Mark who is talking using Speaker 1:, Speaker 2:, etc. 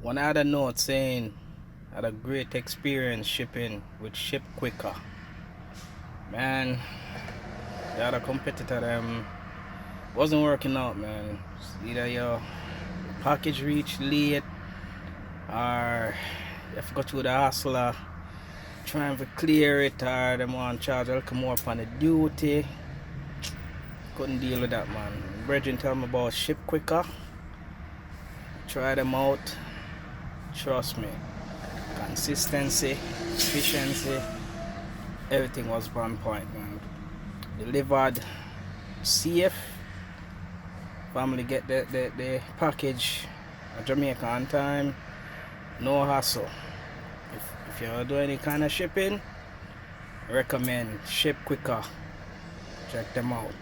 Speaker 1: One other note saying had a great experience shipping with Ship Quicker. Man, the other competitor them wasn't working out, man. Either your package reached late or you have to go through the hustler trying to clear it, or them want to charge a little more upon the duty. Couldn't deal with that, man. Brethren tell me about Ship Quicker. Try them out. Trust me. Consistency, efficiency, everything was on point, man. Delivered safe. Family get the package at Jamaica on time. No hassle. If you do any kind of shipping, recommend Ship Quicker. Check them out.